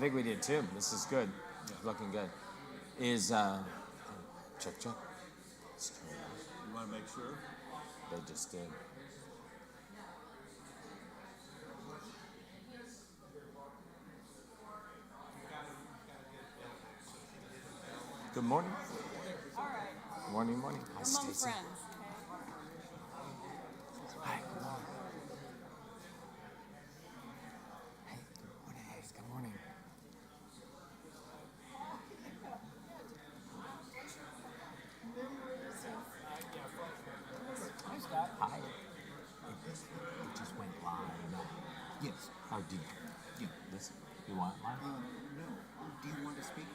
think we did too. This is good. Looking good. Is check. Let's turn it on. You want to make sure? They just did. Good morning. All right. Morning. Hi, Among Stacy. friends. Hi, good morning. Hey, good morning. Hi. It just went live. Yes. Oh, did you? Listen. You want live? No. Do you want to speak?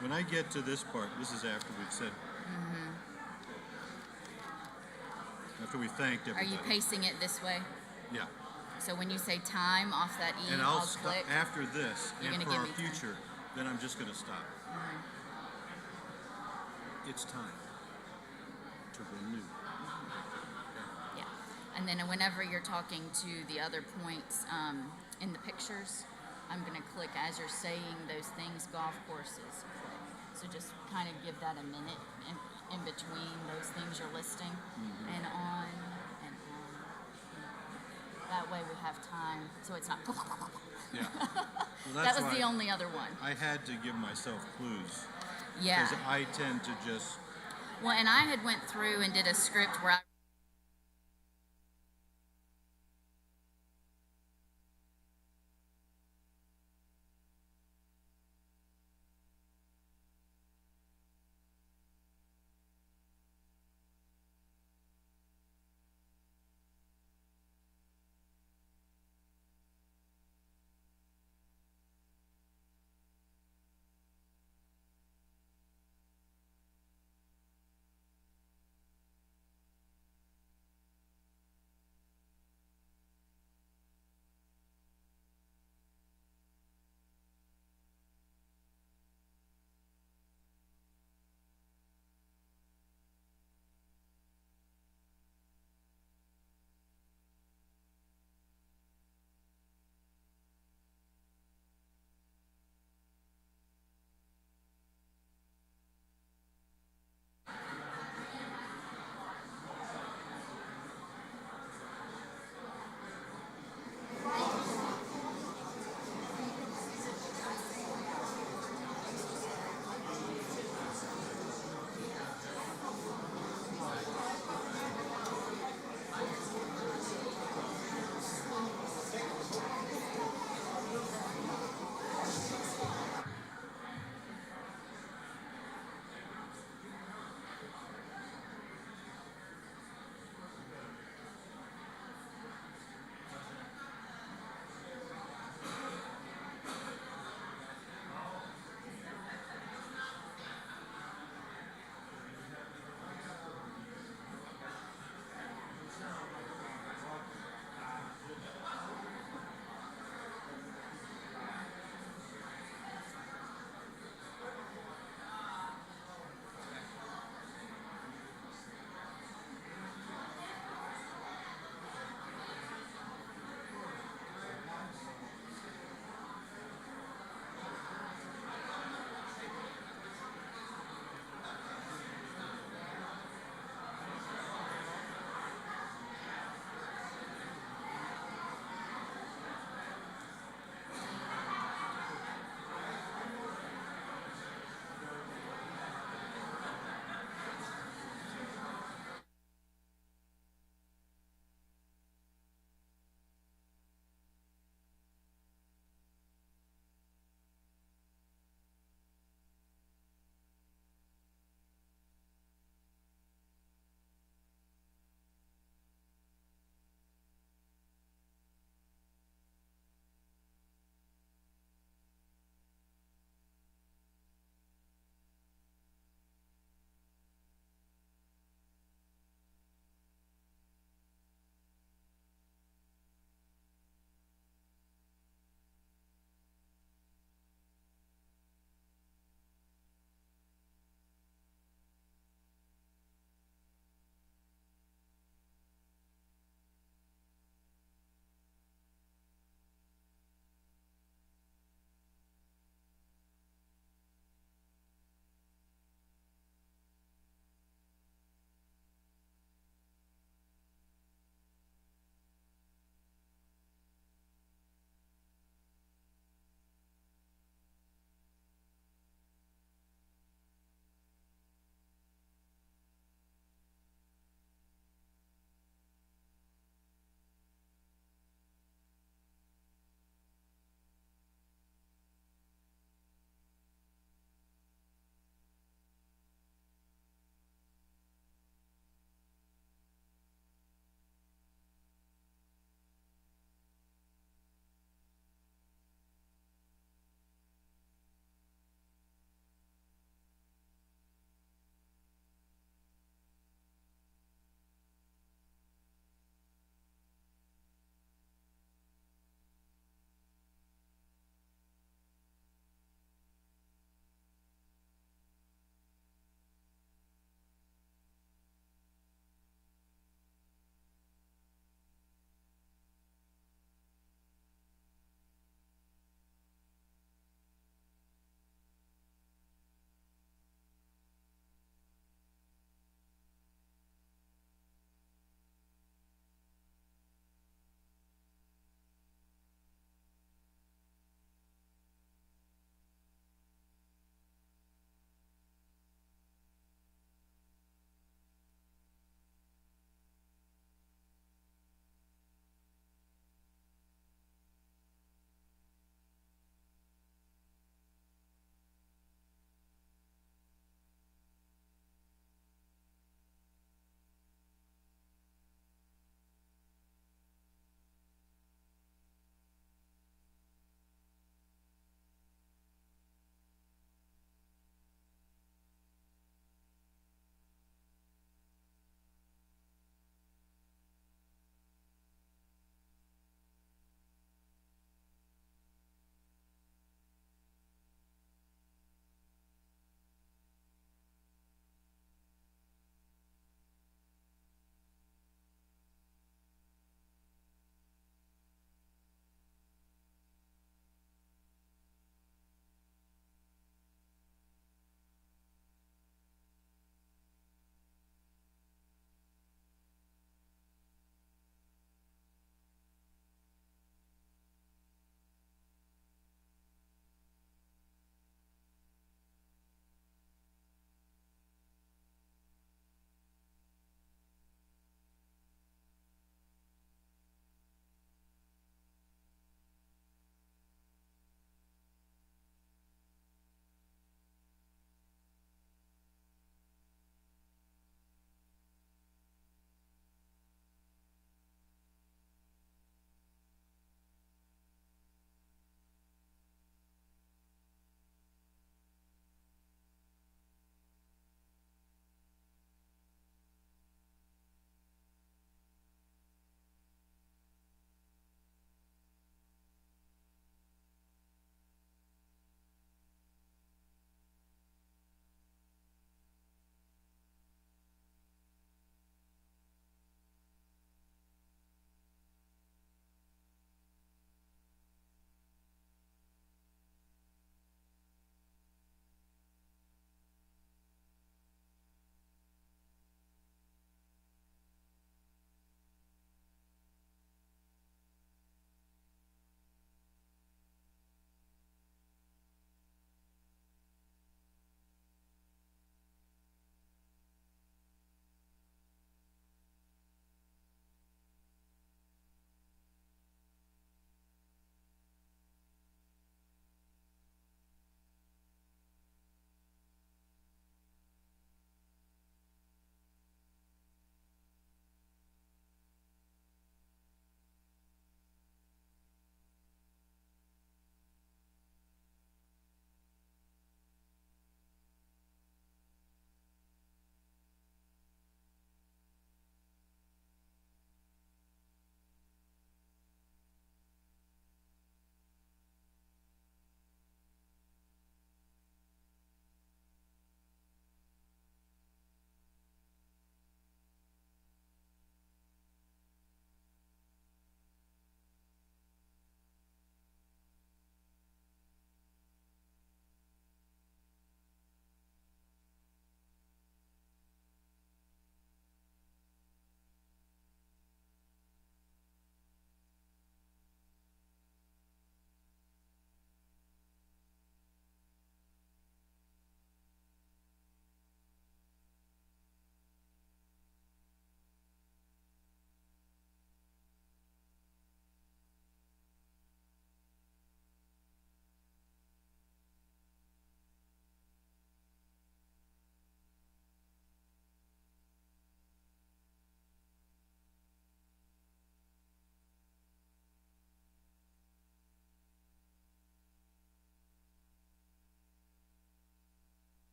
When I get to this part, this is after we've said, after we thanked Are everybody. you pacing it this way? Yeah. So when you say time off that E, And I'll stop click. after this, You're and gonna for give our me time. future, then I'm just going to stop. It's time to renew. Yeah. And then whenever you're talking to the other points in the pictures, I'm going to click as you're saying those things, golf courses. Click. So just kind of give that a minute in between those things you're listing, and on and on. That way we have time, so it's not. Yeah. Well, That that's was the why only other one. I had to give myself clues. Yeah. Because I tend to just, Well, and I had went through and did a script where I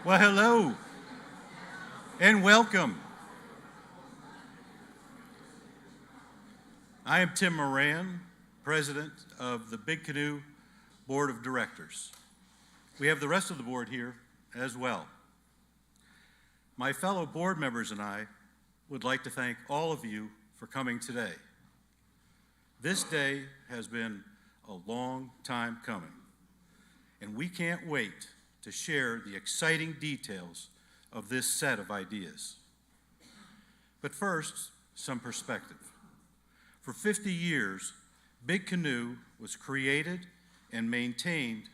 Well, hello and welcome. I am Tim Moran, President of the Big Canoe Board of Directors. We have the rest of the board here as well. My fellow board members and I would like to thank all of you for coming today. This day has been a long time coming, and we can't wait to share the exciting details of this set of ideas. But first, some perspective. For 50 years, Big Canoe was created and maintained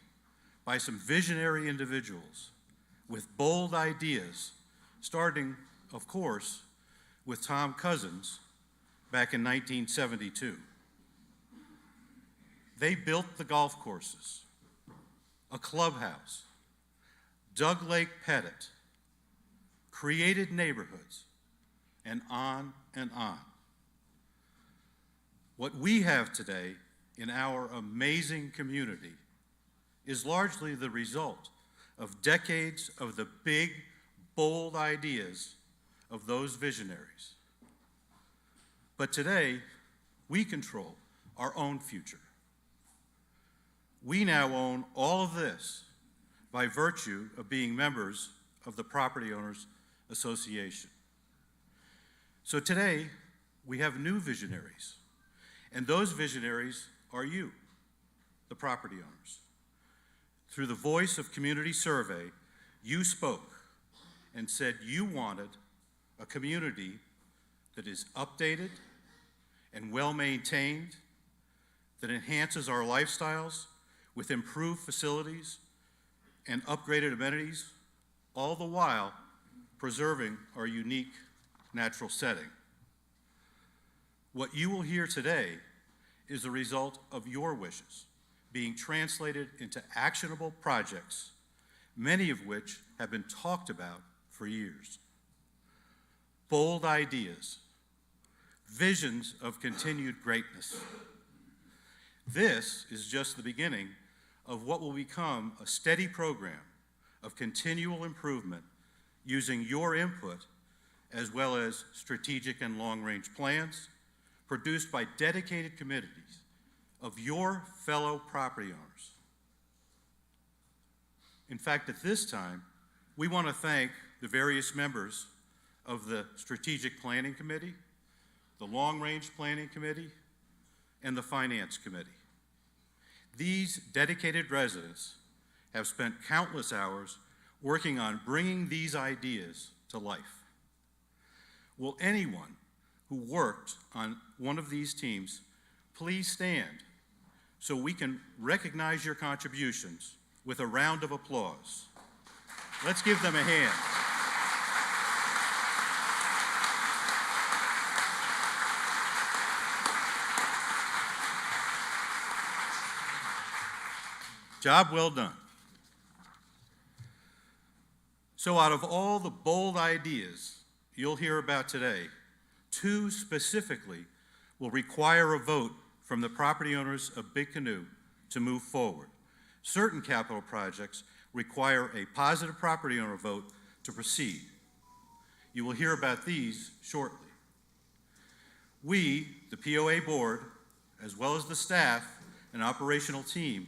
by some visionary individuals with bold ideas, starting, of course, with Tom Cousins back in 1972. They built the golf courses, a clubhouse, dug Lake Pettit, created neighborhoods, and on and on. What we have today in our amazing community is largely the result of decades of the big, bold ideas of those visionaries. But today, we control our own future. We now own all of this by virtue of being members of the Property Owners Association. So today, we have new visionaries, and those visionaries are you, the property owners. Through the voice of community survey, you spoke and said you wanted a community that is updated and well-maintained, that enhances our lifestyles with improved facilities and upgraded amenities, all the while preserving our unique natural setting. What you will hear today is the result of your wishes being translated into actionable projects, many of which have been talked about for years. Bold ideas, visions of continued greatness. This is just the beginning of what will become a steady program of continual improvement using your input as well as strategic and long-range plans produced by dedicated committees of your fellow property owners. In fact, at this time, we want to thank the various members of the Strategic Planning Committee, the Long Range Planning Committee, and the Finance Committee. These dedicated residents have spent countless hours working on bringing these ideas to life. Will anyone who worked on one of these teams please stand so we can recognize your contributions with a round of applause? Let's give them a hand. Job well done. So out of all the bold ideas you'll hear about today, 2 specifically will require a vote from the property owners of Big Canoe to move forward. Certain capital projects require a positive property owner vote to proceed. You will hear about these shortly. We, the POA board, as well as the staff and operational team,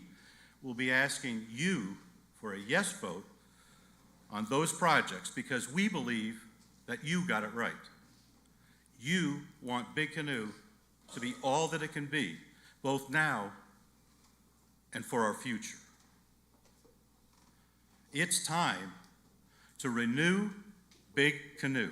will be asking you for a yes vote on those projects because we believe that you got it right. You want Big Canoe to be all that it can be, both now and for our future. It's time to renew Big Canoe.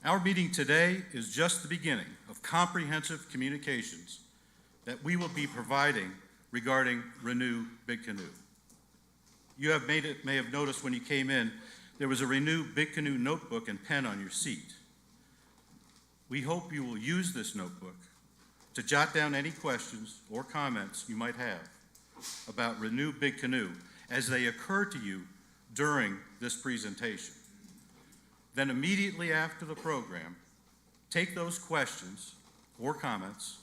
Our meeting today is just the beginning of comprehensive communications that we will be providing regarding Renew Big Canoe. You may have noticed when you came in, there was a Renew Big Canoe notebook and pen on your seat. We hope you will use this notebook to jot down any questions or comments you might have about Renew Big Canoe as they occur to you during this presentation. Then immediately after the program, take those questions or comments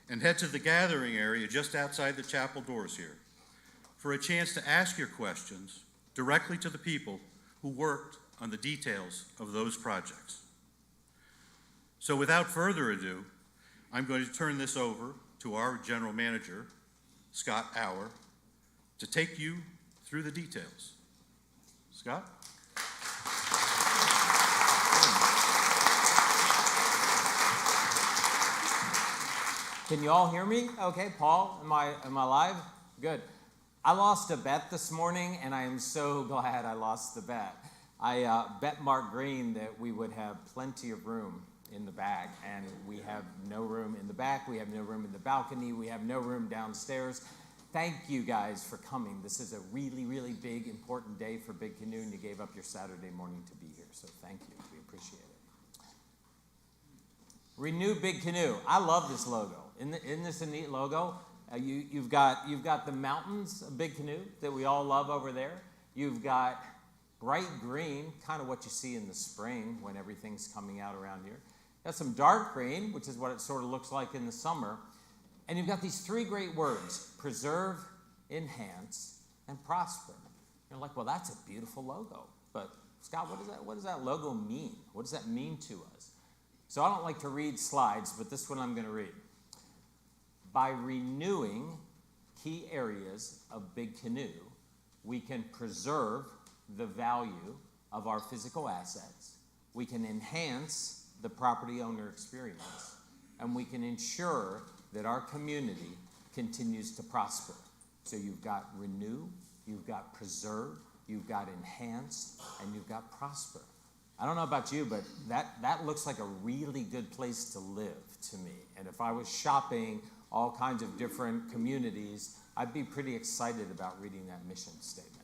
and head to the gathering area just outside the chapel doors here for a chance to ask your questions directly to the people who worked on the details of those projects. So without further ado, I'm going to turn this over to our general manager, Scott Auer, to take you through the details. Scott? Can you all hear me? Okay, Paul, am I live? Good. I lost a bet this morning, and I am so glad I lost the bet. I bet Mark Green that we would have plenty of room in the back, and we have no room in the back, we have no room in the balcony, we have no room downstairs. Thank you guys for coming. This is a really, really big, important day for Big Canoe, and you gave up your Saturday morning to be here, so thank you. We appreciate it. Renew Big Canoe. I love this logo. Isn't this a neat logo? You've got the mountains of Big Canoe that we all love over there. You've got bright green, kind of what you see in the spring when everything's coming out around here. You got some dark green, which is what it sort of looks like in the summer. And you've got these three great words: preserve, enhance, and prosper. You're like, well, that's a beautiful logo. But Scott, what does that logo mean? What does that mean to us? So I don't like to read slides, but this one I'm going to read. By renewing key areas of Big Canoe, we can preserve the value of our physical assets, we can enhance the property owner experience, and we can ensure that our community continues to prosper. So you've got renew, you've got preserve, you've got enhance, and you've got prosper. I don't know about you, but that looks like a really good place to live to me. And if I was shopping all kinds of different communities, I'd be pretty excited about reading that mission statement.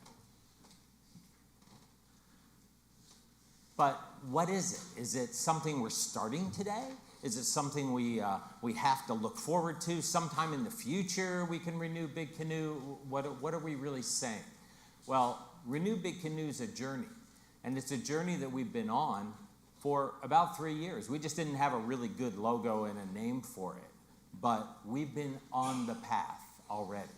But what is it? Is it something we're starting today? Is it something we have to look forward to? Sometime in the future we can renew Big Canoe? What are we really saying? Well, Renew Big Canoe is a journey. And it's a journey that we've been on for about 3 years. We just didn't have a really good logo and a name for it. But we've been on the path already.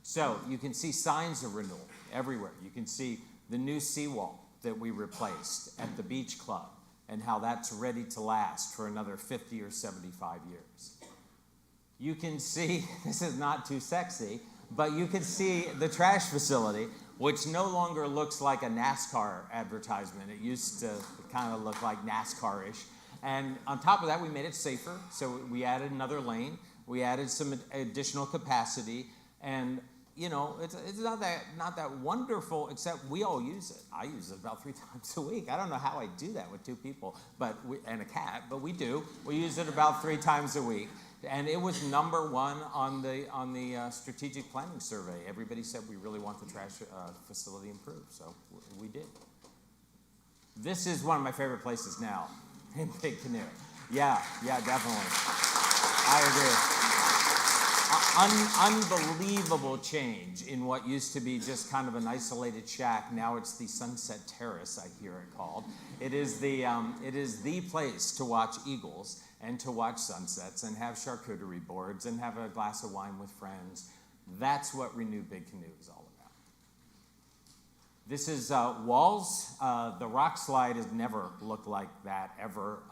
So you can see signs of renewal everywhere. You can see the new seawall that we replaced at the beach club and how that's ready to last for another 50 or 75 years. You can see, this is not too sexy, but you can see the trash facility, which no longer looks like a NASCAR advertisement. It used to kind of look like NASCAR-ish. And on top of that, we made it safer. So we added another lane. We added some additional capacity. And, you know, it's not that wonderful, except we all use it. I use it about 3 times a week. I don't know how I do that with 2 people and a cat, but we do. We use it about 3 times a week. And it was number 1 on the strategic planning survey. Everybody said we really want the trash facility improved, so we did. This is one of my favorite places now in Big Canoe. Yeah, definitely. I agree. Unbelievable change in what used to be just kind of an isolated shack. Now it's the Sunset Terrace, I hear it called. It is the place to watch eagles and to watch sunsets and have charcuterie boards and have a glass of wine with friends. That's what Renew Big Canoe is all about. This is walls. The rock slide has never looked like that ever.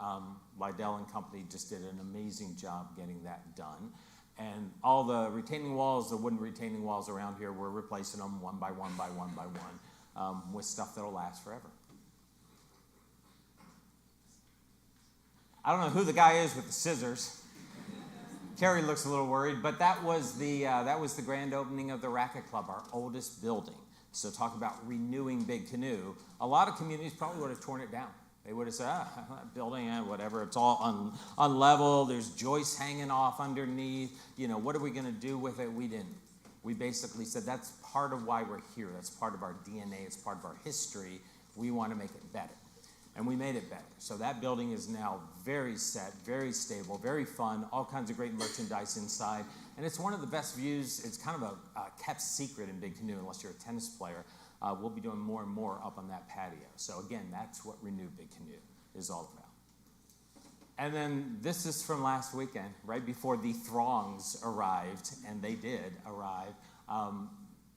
Lydell and company just did an amazing job getting that done. And all the retaining walls, the wooden retaining walls around here, we're replacing them one by one with stuff that'll last forever. I don't know who the guy is with the scissors. Carrie looks a little worried, but that was the grand opening of the Racquet Club, our oldest building. So talk about renewing Big Canoe. A lot of communities probably would have torn it down. They would have said, that building, whatever, it's all unlevel, there's joists hanging off underneath, what are we going to do with it? We didn't. We basically said that's part of why we're here. That's part of our DNA. It's part of our history. We want to make it better. And we made it better. So that building is now very set, very stable, very fun, all kinds of great merchandise inside. And it's one of the best views. It's kind of a kept secret in Big Canoe unless you're a tennis player. We'll be doing more and more up on that patio. So again, that's what Renew Big Canoe is all about. And then this is from last weekend, right before the throngs arrived, and they did arrive. A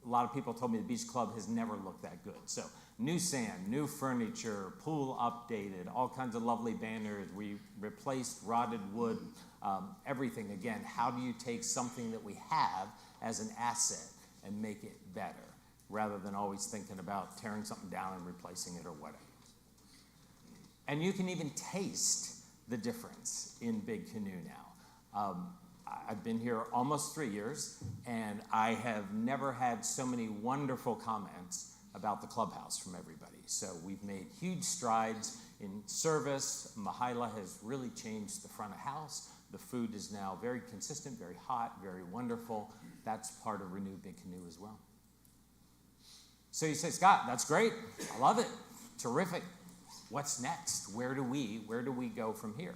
lot of people told me the beach club has never looked that good. So new sand, new furniture, pool updated, all kinds of lovely banners. We replaced rotted wood, everything. Again, how do you take something that we have as an asset and make it better, rather than always thinking about tearing something down and replacing it or whatever. And you can even taste the difference in Big Canoe now. I've been here almost 3 years, and I have never had so many wonderful comments about the clubhouse from everybody. So we've made huge strides in service. Mahaila has really changed the front of house. The food is now very consistent, very hot, very wonderful. That's part of Renew Big Canoe as well. So you say, Scott, that's great. I love it. Terrific. What's next? Where do we go from here?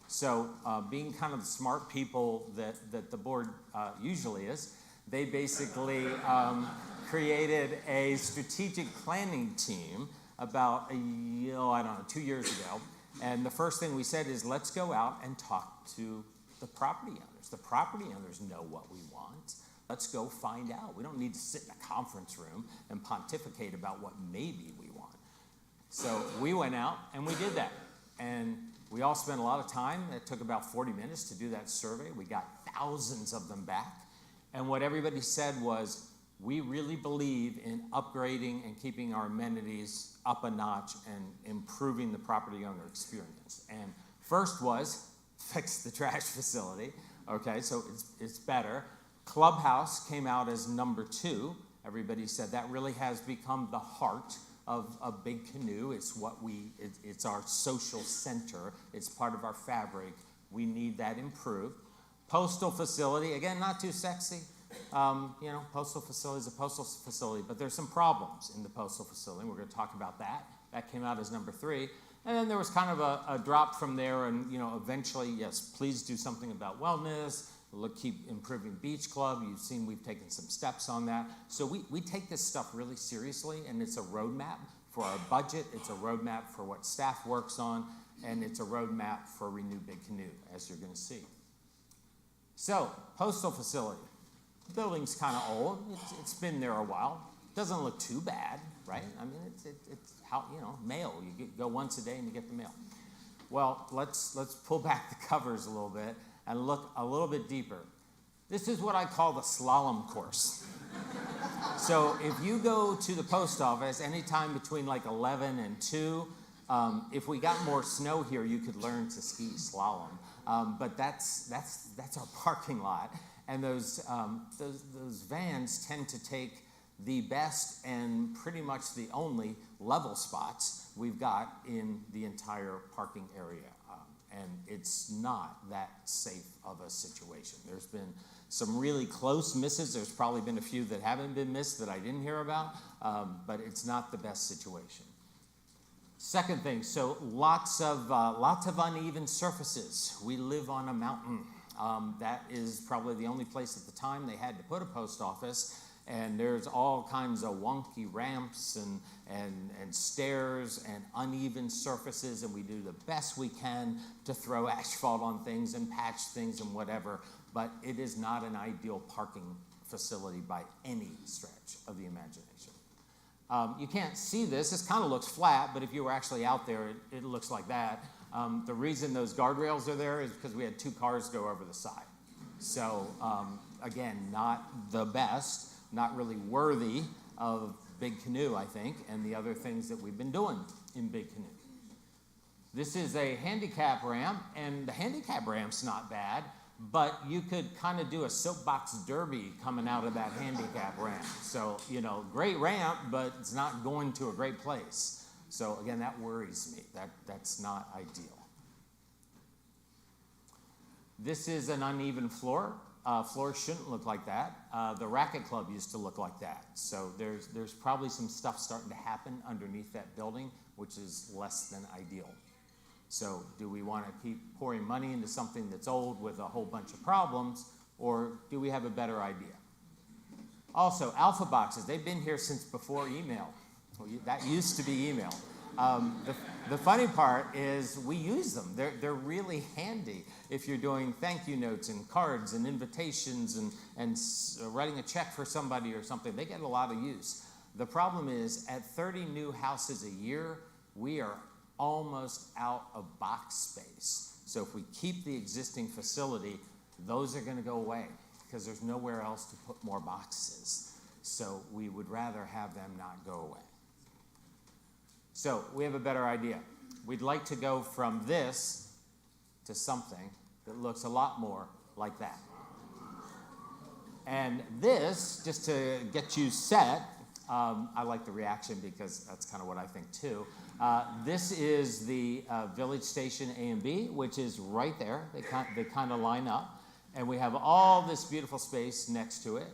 So being kind of the smart people that the board usually is, they basically created a strategic planning team about 2 years ago. And the first thing we said is, let's go out and talk to the property owners. The property owners know what we want. Let's go find out. We don't need to sit in a conference room and pontificate about what maybe we want. So we went out and we did that. And we all spent a lot of time. It took about 40 minutes to do that survey. We got thousands of them back. And what everybody said was, we really believe in upgrading and keeping our amenities up a notch and improving the property owner experience. And first was fix the trash facility. Okay, so it's better. Clubhouse came out as number 2. Everybody said that really has become the heart of a Big Canoe. It's our social center. It's part of our fabric. We need that improved. Postal facility, again, not too sexy. Postal facility is a postal facility, but there's some problems in the postal facility. We're going to talk about that. That came out as number 3. And then there was kind of a drop from there, and eventually, yes, please do something about wellness. Keep improving Beach Club. You've seen we've taken some steps on that. So we take this stuff really seriously, and it's a roadmap for our budget. It's a roadmap for what staff works on, and it's a roadmap for Renew Big Canoe, as you're going to see. So, postal facility. The building's kind of old. It's been there a while. Doesn't look too bad, right? I mean, it's how, mail. You go once a day and you get the mail. Well, let's pull back the covers a little bit and look a little bit deeper. This is what I call the slalom course. So if you go to the post office anytime between like 11 and 2, if we got more snow here, you could learn to ski slalom. But that's our parking lot. And those vans tend to take the best and pretty much the only level spots we've got in the entire parking area. And it's not that safe of a situation. There's been some really close misses. There's probably been a few that haven't been missed that I didn't hear about, but it's not the best situation. Second thing, so lots of uneven surfaces. We live on a mountain. That is probably the only place at the time they had to put a post office. And there's all kinds of wonky ramps and stairs and uneven surfaces, and we do the best we can to throw asphalt on things and patch things and whatever, but it is not an ideal parking facility by any stretch of the imagination. You can't see this. This kind of looks flat, but if you were actually out there, it looks like that. The reason those guardrails are there is because we had 2 cars go over the side. So, again, not the best. Not really worthy of Big Canoe, I think, and the other things that we've been doing in Big Canoe. This is a handicap ramp, and the handicap ramp's not bad, but you could kind of do a soapbox derby coming out of that handicap ramp. So, great ramp, but it's not going to a great place. So, again, that worries me. That's not ideal. This is an uneven floor. Floors shouldn't look like that. The racket club used to look like that. So there's probably some stuff starting to happen underneath that building, which is less than ideal. So do we want to keep pouring money into something that's old with a whole bunch of problems, or do we have a better idea? Also, alpha boxes, they've been here since before email. Well, that used to be email. The funny part is we use them. They're really handy if you're doing thank you notes and cards and invitations and writing a check for somebody or something. They get a lot of use. The problem is at 30 new houses a year, we are almost out of box space. So if we keep the existing facility, those are going to go away because there's nowhere else to put more boxes. So we would rather have them not go away. So we have a better idea. We'd like to go from this to something that looks a lot more like that. And this, just to get you set, I like the reaction because that's kind of what I think too. This is the Village Station A and B, which is right there. They kind of line up. And we have all this beautiful space next to it.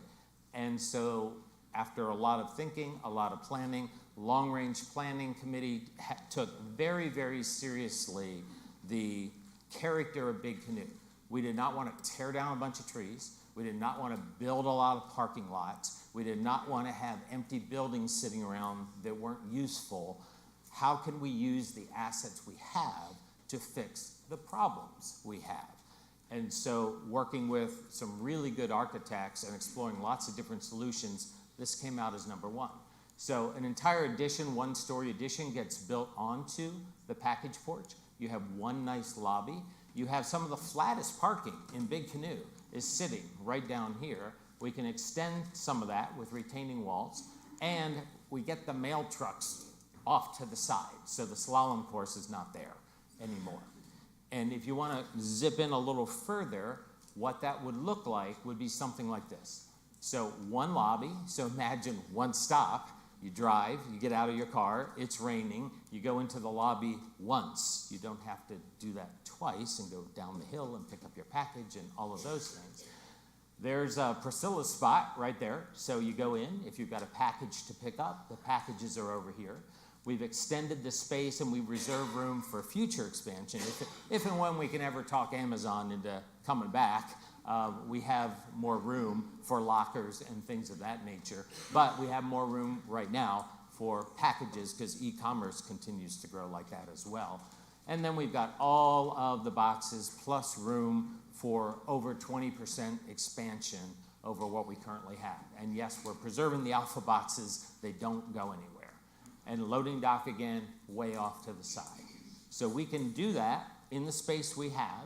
And so after a lot of thinking, a lot of planning, long-range planning committee took very, very seriously the character of Big Canoe. We did not want to tear down a bunch of trees. We did not want to build a lot of parking lots. We did not want to have empty buildings sitting around that weren't useful. How can we use the assets we have to fix the problems we have? And so working with some really good architects and exploring lots of different solutions, this came out as number one. So an entire addition, one-story addition, gets built onto the package porch. You have one nice lobby. You have some of the flattest parking in Big Canoe is sitting right down here. We can extend some of that with retaining walls, and we get the mail trucks off to the side, so the slalom course is not there anymore. And if you want to zip in a little further, what that would look like would be something like this. So one lobby, so imagine one stop. You drive, you get out of your car, it's raining, you go into the lobby once. You don't have to do that twice and go down the hill and pick up your package and all of those things. There's Priscilla's spot right there. So you go in, if you've got a package to pick up, the packages are over here. We've extended the space and we reserve room for future expansion. If and when we can ever talk Amazon into coming back, we have more room for lockers and things of that nature. But we have more room right now for packages because e-commerce continues to grow like that as well. And then we've got all of the boxes plus room for over 20% expansion over what we currently have. And yes, we're preserving the alpha boxes. They don't go anywhere. And loading dock again, way off to the side. So we can do that in the space we have,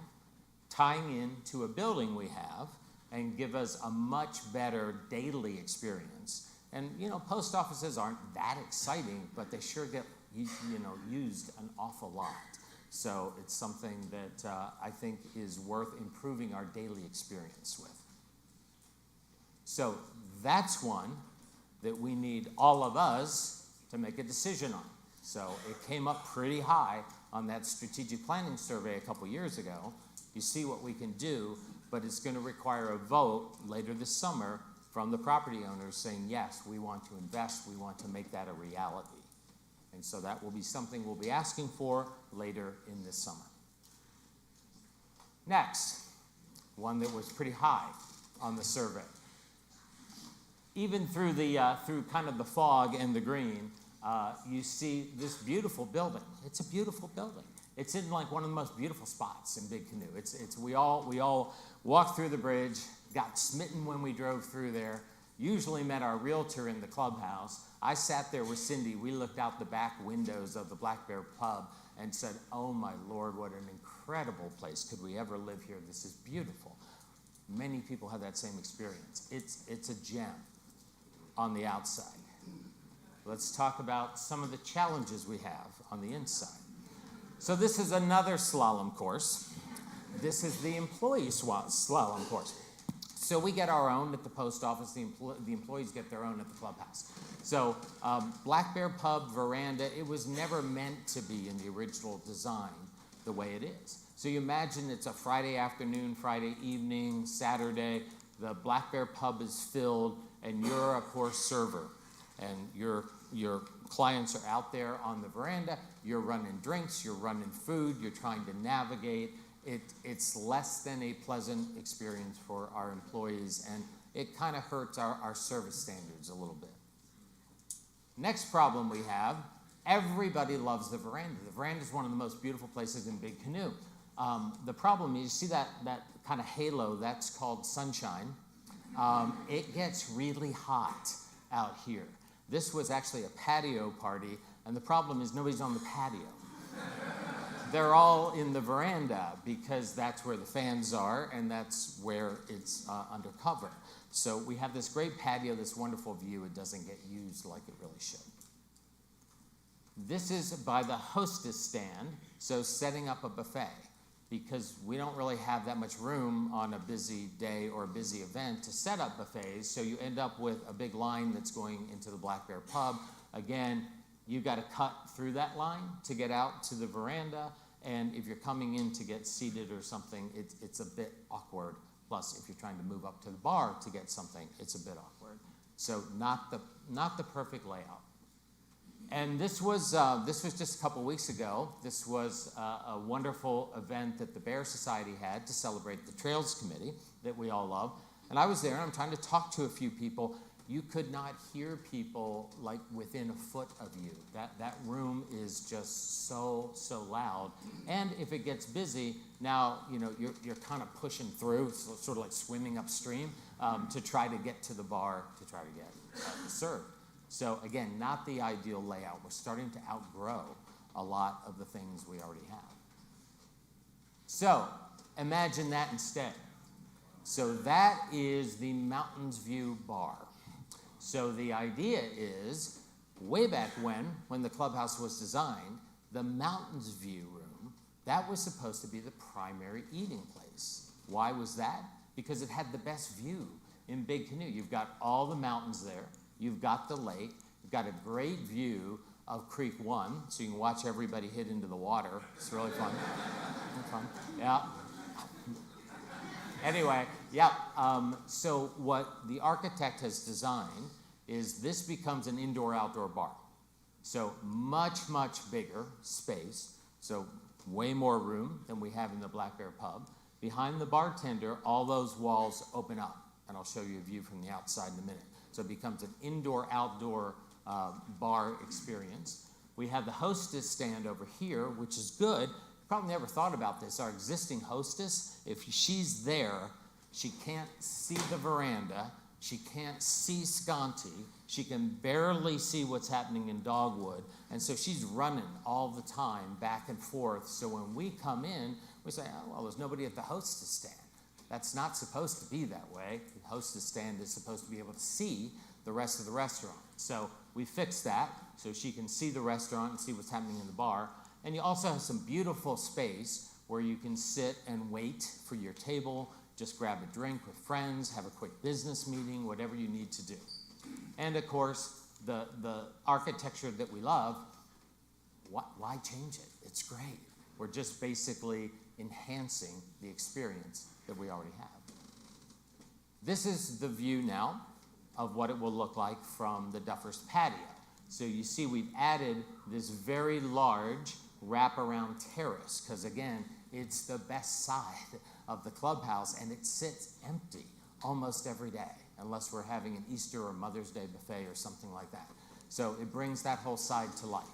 tying into a building we have, and give us a much better daily experience. And you know, post offices aren't that exciting, but they sure get used an awful lot. So it's something that I think is worth improving our daily experience with. So that's one that we need all of us to make a decision on. So it came up pretty high on that strategic planning survey a couple years ago. You see what we can do, but it's going to require a vote later this summer from the property owners saying, yes, we want to invest, we want to make that a reality. And so that will be something we'll be asking for later in this summer. Next, one that was pretty high on the survey. Even through through kind of the fog and the green, you see this beautiful building. It's a beautiful building. It's in like one of the most beautiful spots in Big Canoe. We all walked through the bridge, got smitten when we drove through there, usually met our realtor in the clubhouse. I sat there with Cindy. We looked out the back windows of the Black Bear Pub and said, oh my Lord, what an incredible place. Could we ever live here? This is beautiful. Many people have that same experience. It's a gem on the outside. Let's talk about some of the challenges we have on the inside. So this is another slalom course. This is the employee slalom course. So we get our own at the post office. The employees get their own at the clubhouse. So Black Bear Pub veranda, it was never meant to be in the original design the way it is. So you imagine it's a Friday afternoon, Friday evening, Saturday. The Black Bear Pub is filled, and you're a course server. And your clients are out there on the veranda. You're running drinks. You're running food. You're trying to navigate. It's less than a pleasant experience for our employees, and it kind of hurts our service standards a little bit. Next problem we have Everybody loves the veranda. The veranda is one of the most beautiful places in Big Canoe. The problem is, you see that kind of halo, that's called sunshine. It gets really hot out here. This was actually a patio party, and the problem is nobody's on the patio. They're all in the veranda because that's where the fans are and that's where it's undercover. So we have this great patio, this wonderful view. It doesn't get used like it really should. This is by the hostess stand, so setting up a buffet, because we don't really have that much room on a busy day or a busy event to set up buffets, so you end up with a big line that's going into the Black Bear Pub. Again, you've got to cut through that line to get out to the veranda, and if you're coming in to get seated or something, it's a bit awkward. Plus, if you're trying to move up to the bar to get something, it's a bit awkward. So not the perfect layout. And this was just a couple weeks ago. This was a wonderful event that the Bear Society had to celebrate the Trails Committee that we all love. And I was there, and I'm trying to talk to a few people. You could not hear people like within a foot of you. That room is just so loud. And if it gets busy, now you're kind of pushing through, sort of like swimming upstream to try to get to the bar to try to get served. So again, not the ideal layout. We're starting to outgrow a lot of the things we already have. So imagine that instead. So that is the Mountains View Bar. So the idea is, way back when the clubhouse was designed, the Mountains View room, that was supposed to be the primary eating place. Why was that? Because it had the best view in Big Canoe. You've got all the mountains there. You've got the lake. You've got a great view of Creek 1, so you can watch everybody hit into the water. It's really fun. Yeah. Anyway, yeah. So what the architect has designed is this becomes an indoor-outdoor bar. So much bigger space. So way more room than we have in the Black Bear Pub. Behind the bartender, all those walls open up. And I'll show you a view from the outside in a minute. So it becomes an indoor-outdoor bar experience. We have the hostess stand over here, which is good. Probably never thought about this. Our existing hostess, if she's there, she can't see the veranda. She can't see Sconti. She can barely see what's happening in Dogwood. And so she's running all the time back and forth. So when we come in, we say, oh, well, there's nobody at the hostess stand. That's not supposed to be that way. The hostess stand is supposed to be able to see the rest of the restaurant. So we fixed that so she can see the restaurant and see what's happening in the bar. And you also have some beautiful space where you can sit and wait for your table, just grab a drink with friends, have a quick business meeting, whatever you need to do. And of course, the architecture that we love, why change it? It's great. We're just basically enhancing the experience that we already have. This is the view now of what it will look like from the Duffer's patio. So you see we've added this very large wraparound terrace because again, it's the best side of the clubhouse and it sits empty almost every day unless we're having an Easter or Mother's Day buffet or something like that. So it brings that whole side to life.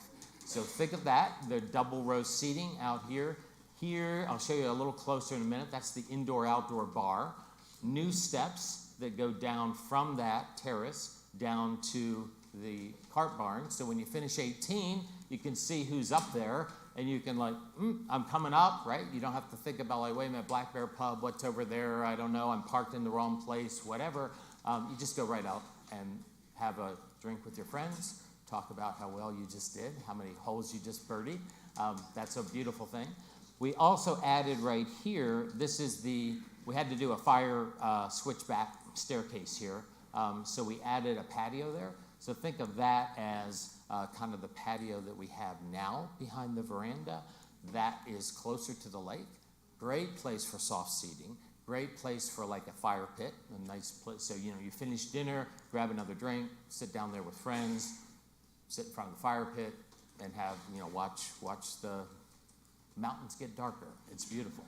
So think of that, the double row seating out here. Here, I'll show you a little closer in a minute. That's the indoor-outdoor bar. New steps that go down from that terrace down to the cart barn. So when you finish 18, you can see who's up there, and you can I'm coming up, right? You don't have to think about wait a minute, Black Bear Pub, what's over there? I don't know, I'm parked in the wrong place, whatever. You just go right out and have a drink with your friends, talk about how well you just did, how many holes you just birdied. That's a beautiful thing. We also added right here, we had to do a fire switchback staircase here. So we added a patio there. So think of that as kind of the patio that we have now behind the veranda. That is closer to the lake. Great place for soft seating. Great place for like a fire pit, a nice place. So, you finish dinner, grab another drink, sit down there with friends, sit in front of the fire pit, and have, watch the mountains get darker. It's beautiful.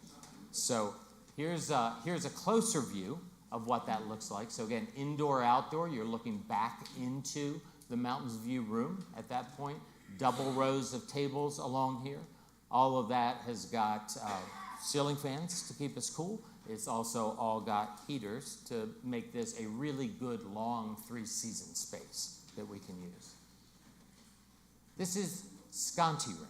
So here's a closer view of what that looks like. So again, indoor, outdoor, you're looking back into the Mountains View room at that point. double rows of tables along here. All of that has got ceiling fans to keep us cool. It's also all got heaters to make this a really good long 3-season space that we can use. This is Sconti Room.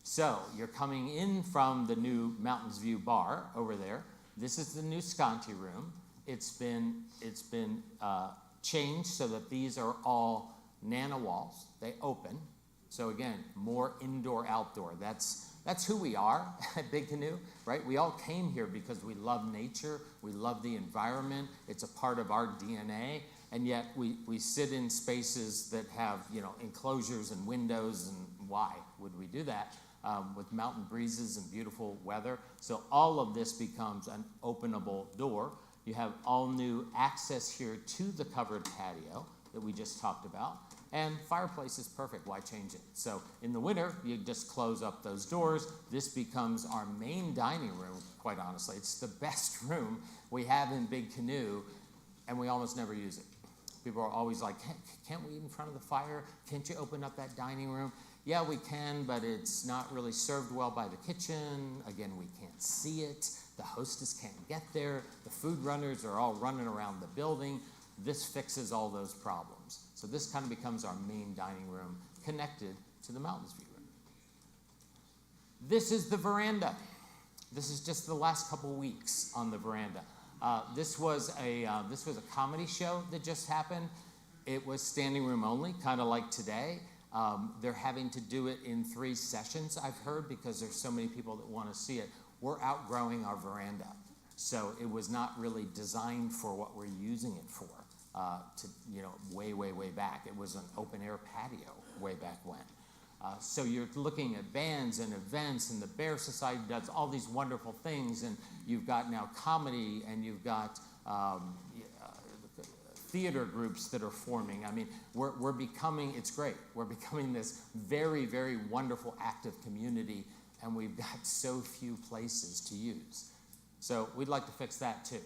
So you're coming in from the new Mountains View bar over there. This is the new Sconti Room. It's been changed so that these are all Nana walls. They open. So again, more indoor-outdoor. That's who we are at Big Canoe, right? We all came here because we love nature, we love the environment, it's a part of our DNA, and yet we sit in spaces that have, enclosures and windows, and why would we do that? With mountain breezes and beautiful weather. So all of this becomes an openable door. You have all new access here to the covered patio that we just talked about. And fireplace is perfect, why change it? So in the winter, you just close up those doors. This becomes our main dining room, quite honestly. It's the best room we have in Big Canoe, and we almost never use it. People are always like, hey, can't we eat in front of the fire? Can't you open up that dining room? Yeah, we can, but it's not really served well by the kitchen. Again, we can't see it. The hostess can't get there. The food runners are all running around the building. This fixes all those problems. So this kind of becomes our main dining room connected to the Mountains View room. This is the veranda. This is just the last couple weeks on the veranda. This was a comedy show that just happened. It was standing room only, kind of like today. They're having to do it in 3 sessions, I've heard, because there's so many people that want to see it. We're outgrowing our veranda. So it was not really designed for what we're using it for, way back. It was an open air patio way back when. So you're looking at bands and events, and the Bear Society does all these wonderful things, and you've got now comedy, and you've got theater groups that are forming. I mean, we're becoming, it's great. We're becoming this very, very wonderful active community, and we've got so few places to use. So we'd like to fix that too.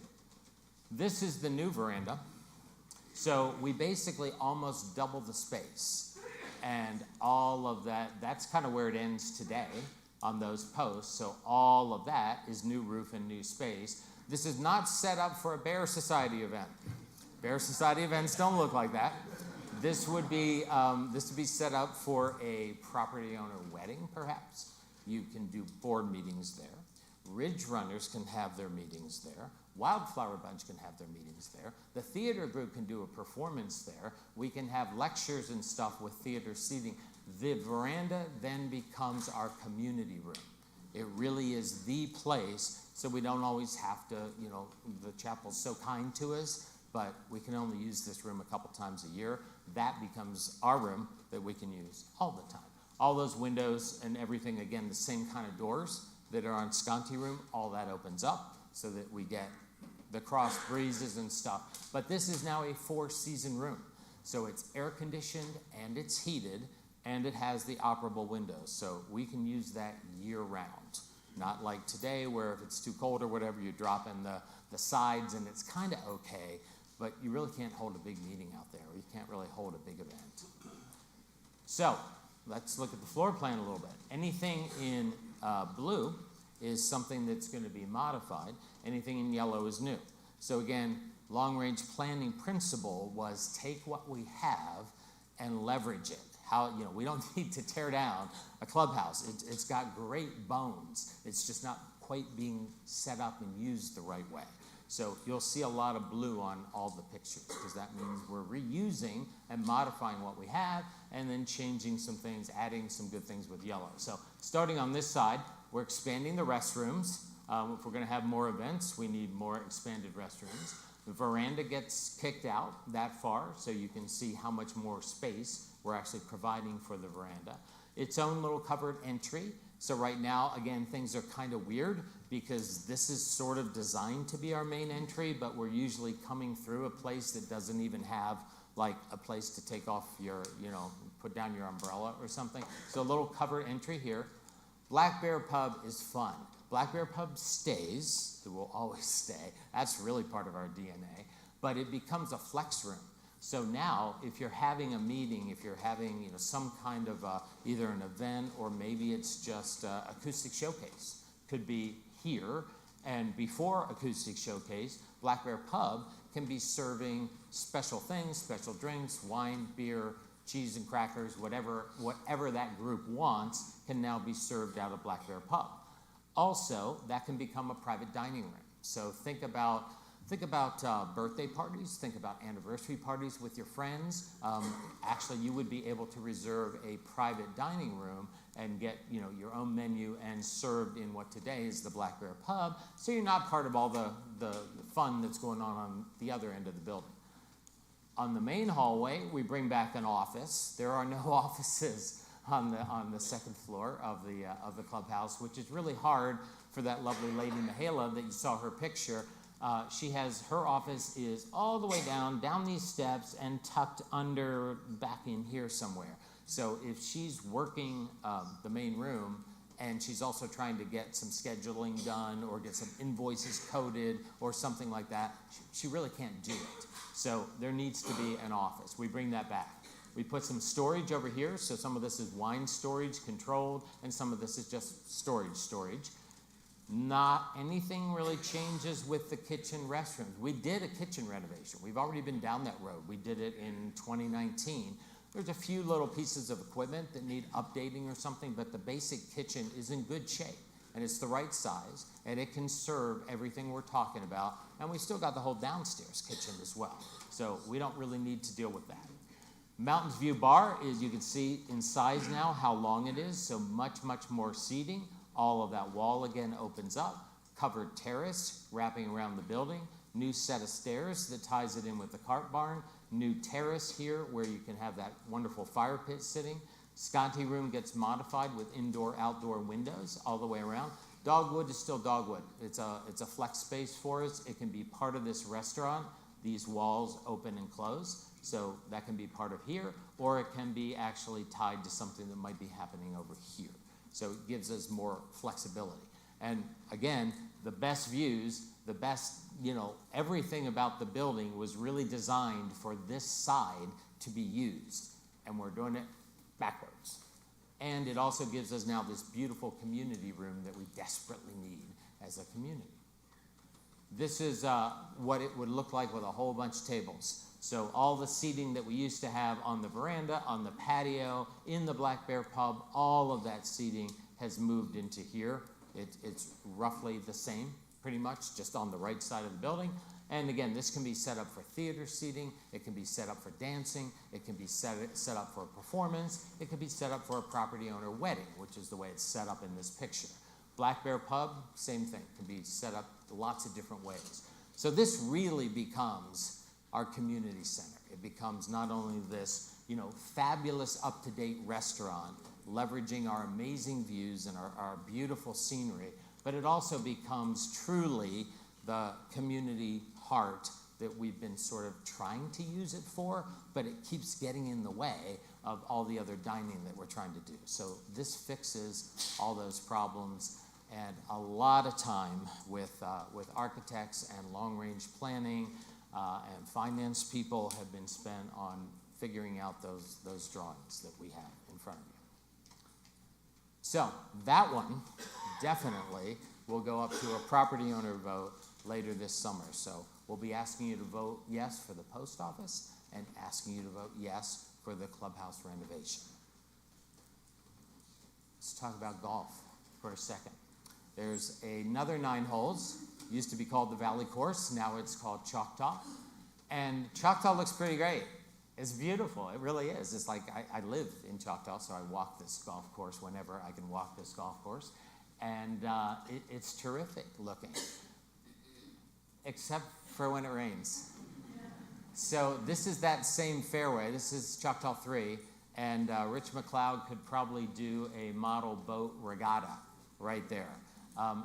This is the new veranda. So we basically almost double the space. And all of that, that's kind of where it ends today on those posts. So all of that is new roof and new space. This is not set up for a Bear Society event. Bear Society events don't look like that. This would be set up for a property owner wedding, perhaps. You can do board meetings there. Ridge Runners can have their meetings there. Wildflower Bunch can have their meetings there. The theater group can do a performance there. We can have lectures and stuff with theater seating. The veranda then becomes our community room. It really is the place, so we don't always have to, the chapel's so kind to us, but we can only use this room a couple times a year. That becomes our room that we can use all the time. All those windows and everything, again, the same kind of doors that are on Sconti Room, all that opens up so that we get the cross breezes and stuff. But this is now a 4-season room. So it's air conditioned and it's heated and it has the operable windows. So we can use that year round. Not like today where if it's too cold or whatever, you drop in the sides and it's kind of okay, but you really can't hold a big meeting out there. You can't really hold a big event. So let's look at the floor plan a little bit. Anything in blue is something that's going to be modified. Anything in yellow is new. So again, long-range planning principle was take what we have and leverage it. We don't need to tear down a clubhouse. It's got great bones. It's just not quite being set up and used the right way. So you'll see a lot of blue on all the pictures because that means we're reusing and modifying what we have and then changing some things, adding some good things with yellow. So starting on this side, we're expanding the restrooms. If we're going to have more events, we need more expanded restrooms. The veranda gets kicked out that far so you can see how much more space we're actually providing for the veranda. Its own little covered entry. So right now, again, things are kind of weird because this is sort of designed to be our main entry, but we're usually coming through a place that doesn't even have like a place to take off your, put down your umbrella or something. So a little covered entry here. Black Bear Pub is fun. Black Bear Pub stays, it will always stay. That's really part of our DNA, but it becomes a flex room. So now, if you're having a meeting, if you're having some kind of either an event or maybe it's just acoustic showcase, could be here. And before acoustic showcase, Black Bear Pub can be serving special things, special drinks, wine, beer, cheese and crackers, whatever that group wants can now be served out of Black Bear Pub. Also, that can become a private dining room. So think about birthday parties, think about anniversary parties with your friends. Actually, you would be able to reserve a private dining room and get your own menu and served in what today is the Black Bear Pub, so you're not part of all the fun that's going on the other end of the building. On the main hallway, we bring back an office. There are no offices on the second floor of the clubhouse, which is really hard for that lovely lady Mahela that you saw her picture. Her office is all the way down these steps and tucked under back in here somewhere. So if she's working the main room and she's also trying to get some scheduling done or get some invoices coded or something like that, she really can't do it. So there needs to be an office. We bring that back. We put some storage over here. So some of this is wine storage controlled and some of this is just storage. Not anything really changes with the kitchen restrooms. We did a kitchen renovation. We've already been down that road. We did it in 2019. There's a few little pieces of equipment that need updating or something, but the basic kitchen is in good shape, and it's the right size, and it can serve everything we're talking about, and we still got the whole downstairs kitchen as well. So we don't really need to deal with that. Mountains View Bar is, you can see in size now how long it is, so much more seating. All of that wall again opens up, covered terrace wrapping around the building, new set of stairs that ties it in with the cart barn, new terrace here where you can have that wonderful fire pit sitting. Sconti room gets modified with indoor-outdoor windows all the way around. Dogwood is still dogwood. It's a flex space for us. It can be part of this restaurant. These walls open and close, so that can be part of here, or it can be actually tied to something that might be happening over here. So it gives us more flexibility. And again, the best views, the best, everything about the building was really designed for this side to be used. And we're doing it backwards. And it also gives us now this beautiful community room that we desperately need as a community. This is what it would look like with a whole bunch of tables. So all the seating that we used to have on the veranda, on the patio, in the Black Bear Pub, all of that seating has moved into here. It's roughly the same, pretty much, just on the right side of the building. And again, this can be set up for theater seating. It can be set up for dancing. It can be set up for a performance. It can be set up for a property owner wedding, which is the way it's set up in this picture. Black Bear Pub, same thing, can be set up lots of different ways. So this really becomes our community center. It becomes not only this, fabulous up-to-date restaurant, leveraging our amazing views and our beautiful scenery, but it also becomes truly the community heart that we've been sort of trying to use it for, but it keeps getting in the way of all the other dining that we're trying to do. So this fixes all those problems, and a lot of time with architects and long-range planning and finance people have been spent on figuring out those drawings that we have in front of you. So that one definitely will go up to a property owner vote later this summer. So we'll be asking you to vote yes for the post office and asking you to vote yes for the clubhouse renovation. Let's talk about golf for a second. There's another 9 holes. Used to be called the Valley Course. Now it's called Choctaw. And Choctaw looks pretty great. It's beautiful. It really is. It's like I live in Choctaw, so I walk this golf course whenever I can walk this golf course. And it's terrific looking, except for when it rains. So this is that same fairway. This is Choctaw 3. And Rich McLeod could probably do a model boat regatta right there.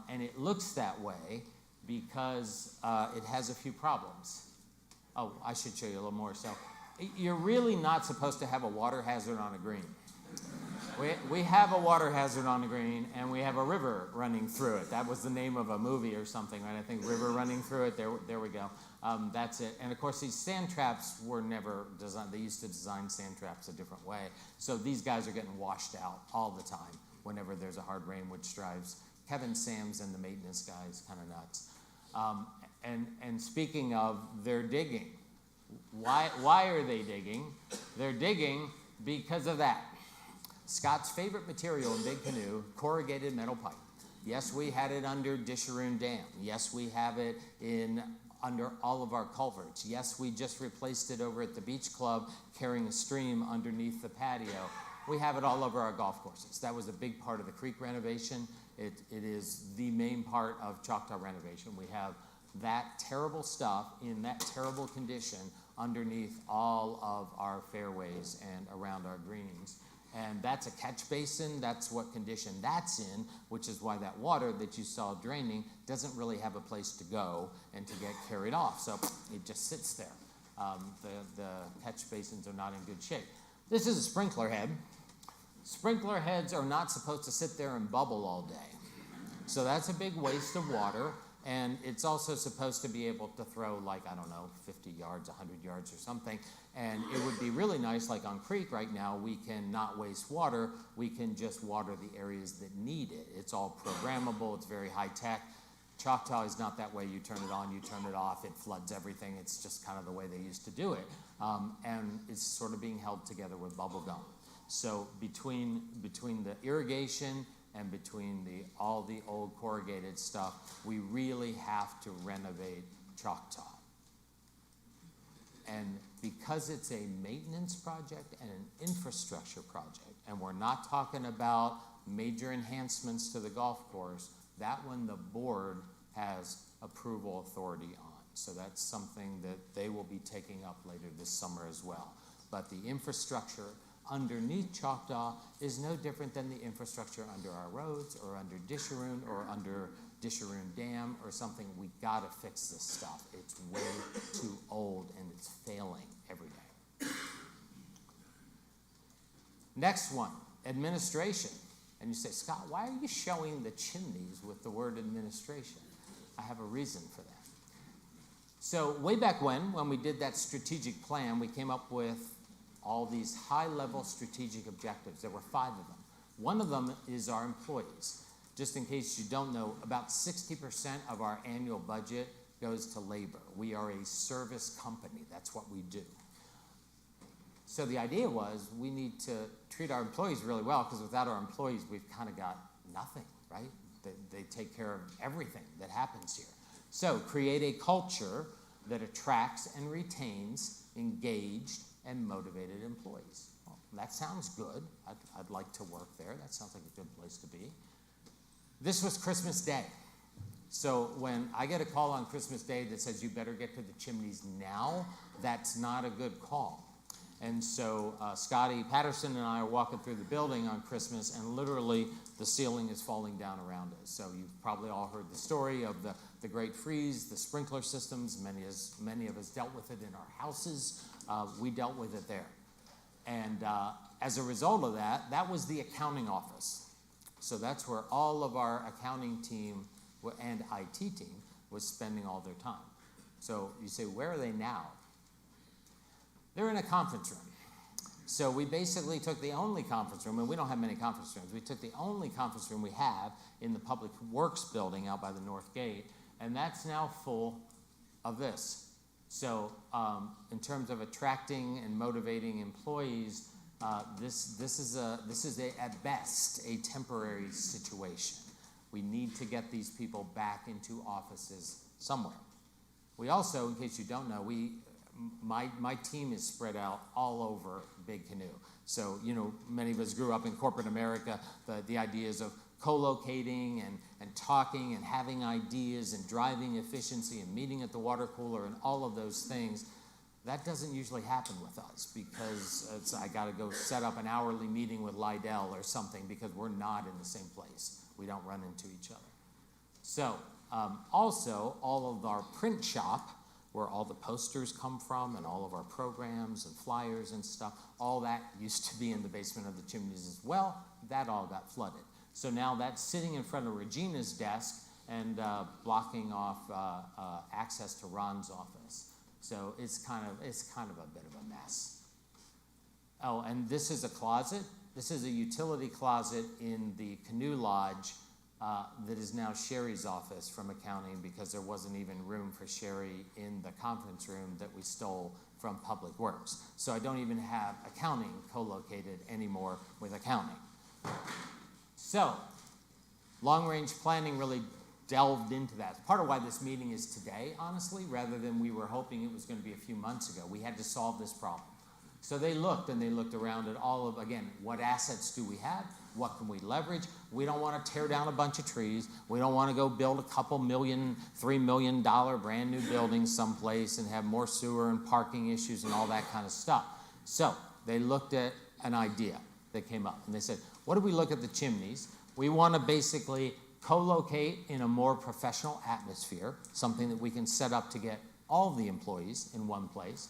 And it looks that way because it has a few problems. Oh, I should show you a little more. So you're really not supposed to have a water hazard on a green. We have a water hazard on the green, and we have a river running through it. That was the name of a movie or something, right? I think River Running Through It. There we go. That's it. And of course, these sand traps were never designed. They used to design sand traps a different way. So these guys are getting washed out all the time whenever there's a hard rain, which drives Kevin Sams and the maintenance guys kind of nuts. And speaking of, they're digging. Why are they digging? They're digging because of that. Scott's favorite material in Big Canoe, corrugated metal pipe. Yes, we had it under Disharoon Dam. Yes, we have it under all of our culverts. Yes, we just replaced it over at the beach club, carrying a stream underneath the patio. We have it all over our golf courses. That was a big part of the creek renovation. It is the main part of Choctaw renovation. We have that terrible stuff in that terrible condition underneath all of our fairways and around our greens. And that's a catch basin. That's what condition that's in, which is why that water that you saw draining doesn't really have a place to go and to get carried off. So it just sits there. The catch basins are not in good shape. This is a sprinkler head. Sprinkler heads are not supposed to sit there and bubble all day. So that's a big waste of water. And it's also supposed to be able to throw, like, I don't know, 50 yards, 100 yards or something. And it would be really nice, like on Creek right now, we can not waste water. We can just water the areas that need it. It's all programmable. It's very high tech. Choctaw is not that way. You turn it on, you turn it off. It floods everything. It's just kind of the way they used to do it. And it's sort of being held together with bubble gum. So between the irrigation and between all the old corrugated stuff, we really have to renovate Choctaw. And because it's a maintenance project and an infrastructure project, and we're not talking about major enhancements to the golf course, that one the board has approval authority on. So that's something that they will be taking up later this summer as well. But the infrastructure underneath Choctaw is no different than the infrastructure under our roads or under Disharoon or under Disharoon Dam or something. We gotta fix this stuff. It's way too old and it's failing every day. Next one, administration. And you say, Scott, why are you showing the chimneys with the word administration? I have a reason for that. So way back when we did that strategic plan, we came up with all these high-level strategic objectives. There were 5 of them. One of them is our employees. Just in case you don't know, about 60% of our annual budget goes to labor. We are a service company. That's what we do. So the idea was we need to treat our employees really well, because without our employees, we've kind of got nothing, right? They take care of everything that happens here. So create a culture that attracts and retains engaged and motivated employees. Well, that sounds good. I'd like to work there. That sounds like a good place to be. This was Christmas Day. So when I get a call on Christmas Day that says you better get to the chimneys now, that's not a good call. And so Scotty Patterson and I are walking through the building on Christmas, and literally the ceiling is falling down around us. So you've probably all heard the story of the Great Freeze, the sprinkler systems. Many of us dealt with it in our houses. We dealt with it there. And as a result of that, that was the accounting office. So that's where all of our accounting team and IT team was spending all their time. So you say, where are they now? They're in a conference room. So we basically took the only conference room, and we don't have many conference rooms. We took the only conference room we have in the Public Works building out by the North Gate, and that's now full of this. So in terms of attracting and motivating employees, this is at best a temporary situation. We need to get these people back into offices somewhere. We also, in case you don't know, my team is spread out all over Big Canoe. So, many of us grew up in corporate America, the ideas of co-locating and talking and having ideas and driving efficiency and meeting at the water cooler and all of those things. That doesn't usually happen with us, because I got to go set up an hourly meeting with Lydell or something, because we're not in the same place. We don't run into each other. So also, all of our print shop where all the posters come from and all of our programs and flyers and stuff. All that used to be in the basement of the chimneys as well. That all got flooded. So now that's sitting in front of Regina's desk and blocking off access to Ron's office. So it's kind of a bit of a mess. Oh, and this is a closet. This is a utility closet in the Canoe Lodge that is now Sherry's office from accounting, because there wasn't even room for Sherry in the conference room that we stole from Public Works. So I don't even have accounting co-located anymore with accounting. So long-range planning really delved into that. Part of why this meeting is today, honestly, rather than we were hoping it was going to be a few months ago. We had to solve this problem. So they looked around at all of, again, what assets do we have? What can we leverage? We don't want to tear down a bunch of trees. We don't want to go build a couple million, $3 million brand new buildings someplace and have more sewer and parking issues and all that kind of stuff. So they looked at an idea that came up, and they said, what if we look at the chimneys? We want to basically co-locate in a more professional atmosphere, something that we can set up to get all the employees in one place.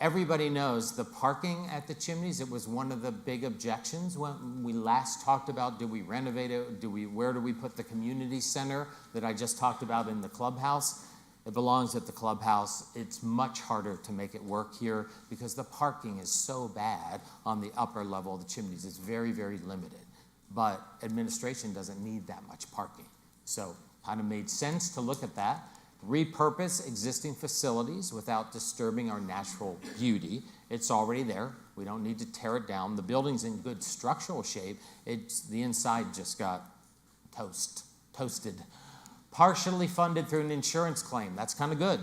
Everybody knows the parking at the chimneys. It was one of the big objections when we last talked about, do we renovate it? Where do we put the community center that I just talked about in the clubhouse? It belongs at the clubhouse. It's much harder to make it work here because the parking is so bad on the upper level of the chimneys. It's very, very limited. But administration doesn't need that much parking. So kind of made sense to look at that. Repurpose existing facilities without disturbing our natural beauty. It's already there. We don't need to tear it down. The building's in good structural shape. The inside just got toasted. Partially funded through an insurance claim. That's kind of good.